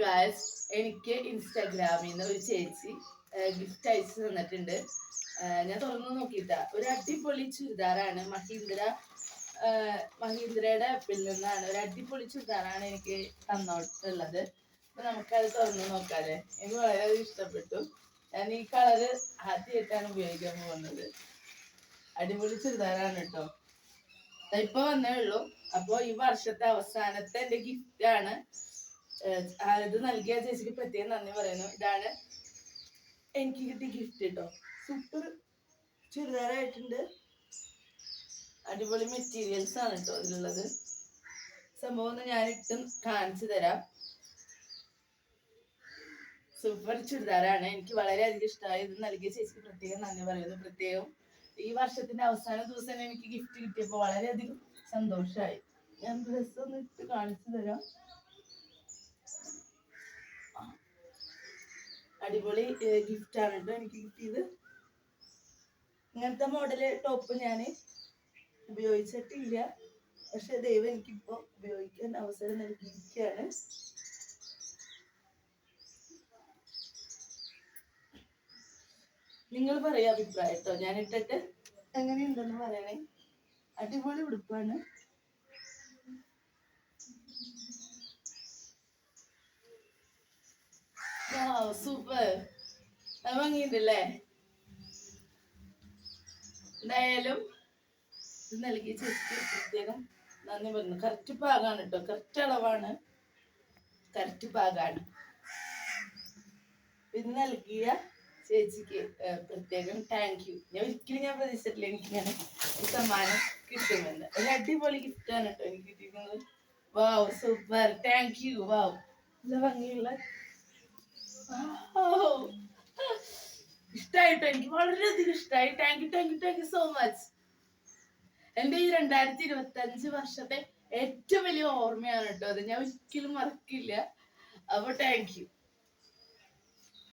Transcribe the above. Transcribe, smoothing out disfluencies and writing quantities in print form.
Guys, എനിക്ക് ഇൻസ്റ്റാഗ്രാമിൽ നിന്ന് ഒരു ചേച്ചി ഗിഫ്റ്റ് അയച്ചു തന്നിട്ടുണ്ട്. ഞാൻ തുറന്നു നോക്കിയിട്ടാ. ഒരു അടിപൊളി ചുരിദാറാണ്. മഹീന്ദ്രയുടെ ആപ്പിൽ നിന്നാണ്. ഒരു അടിപൊളി ചുരിദാറാണ് എനിക്ക് തന്നോട്ടുള്ളത്. അപ്പൊ നമുക്കത് തുറന്നു നോക്കാല്ലേ. എനിക്ക് വളരെയധികം ഇഷ്ടപ്പെട്ടു. ഞാൻ ഈ കളറ് ആദ്യമായിട്ടാണ് ഉപയോഗിക്കാൻ പോകുന്നത്. അടിപൊളി ചുരിദാറാണ് കേട്ടോ. ഇപ്പൊ വന്നേ ഉള്ളൂ. അപ്പൊ ഈ വർഷത്തെ അവസാനത്തെ എന്റെ ഗിഫ്റ്റ് ആണ്. ഇത് നൽകിയ ചേച്ചിക്ക് പ്രത്യേകം നന്ദി പറയുന്നു. ഇതാണ് എനിക്ക് കിട്ടിയ ഗിഫ്റ്റ് കേട്ടോ. സൂപ്പർ ചുരിദാറായിട്ടുണ്ട്. അടിപൊളി മെറ്റീരിയൽസ് ആണ് കേട്ടോ അതിലുള്ളത്. സംഭവം ഒന്ന് ഞാൻ ഇട്ടും കാണിച്ചു തരാം. സൂപ്പർ ചുരിദാറാണ്. എനിക്ക് വളരെയധികം ഇഷ്ടമായി. ഇത് നൽകിയ ചേച്ചിക്ക് പ്രത്യേകം നന്ദി പറയുന്നു. പ്രത്യേകം ഈ വർഷത്തിന്റെ അവസാന ദിവസം എനിക്ക് ഗിഫ്റ്റ് കിട്ടിയപ്പോൾ വളരെയധികം സന്തോഷമായി. ഞാൻ ഡ്രസ് ഒന്ന് ഇട്ട് കാണിച്ചു തരാം. അടിപൊളി ഗിഫ്റ്റ് ആണ് കേട്ടോ എനിക്ക് കിട്ടിയത്. ഇങ്ങനത്തെ മോഡല് ടോപ്പ് ഞാൻ ഉപയോഗിച്ചിട്ടില്ല. പക്ഷെ ദൈവം എനിക്കിപ്പോ ഉപയോഗിക്കാൻ അവസരം നൽകിയിരിക്കുകയാണ്. നിങ്ങൾ പറയാ അഭിപ്രായം കേട്ടോ. ഞാൻ ഇട്ടിട്ട് എങ്ങനെയുണ്ടെന്ന് പറയണേ. അടിപൊളി ഉടുപ്പാണ്. സൂപ്പർ ഭംഗിയുണ്ടല്ലേ. എന്തായാലും ഇത് നൽകിയ ചേച്ചിക്ക് പ്രത്യേകം നന്ദി പറഞ്ഞു. കറക്റ്റ് പാകാണ് കേട്ടോ. കറക്റ്റ് അളവാണ്. കറക്റ്റ് പാകാണ്. ഇത് നൽകിയ ചേച്ചിക്ക് പ്രത്യേകം താങ്ക് യു. ഞാൻ പ്രതീക്ഷിച്ചിട്ടില്ല എനിക്കിങ്ങനെ ഒരു സമ്മാനം കിട്ടുമെന്ന്. ഒരു അടിപൊളി ഗിഫ്റ്റാണ് കേട്ടോ എനിക്ക് കിട്ടിയിരിക്കുന്നത്. വാവ്, സൂപ്പർ, താങ്ക് യു. വാവ്, നല്ല ഭംഗിയുള്ള ഇഷ്ടായിട്ടോ. എനിക്ക് വളരെയധികം ഇഷ്ടമായി. Thank you so much. എന്റെ ഈ 2025 വർഷത്തെ ഏറ്റവും വലിയ ഓർമ്മയാണ് കേട്ടോ അത്. ഞാൻ ഒരിക്കലും മറക്കില്ല. അപ്പൊ താങ്ക് യു.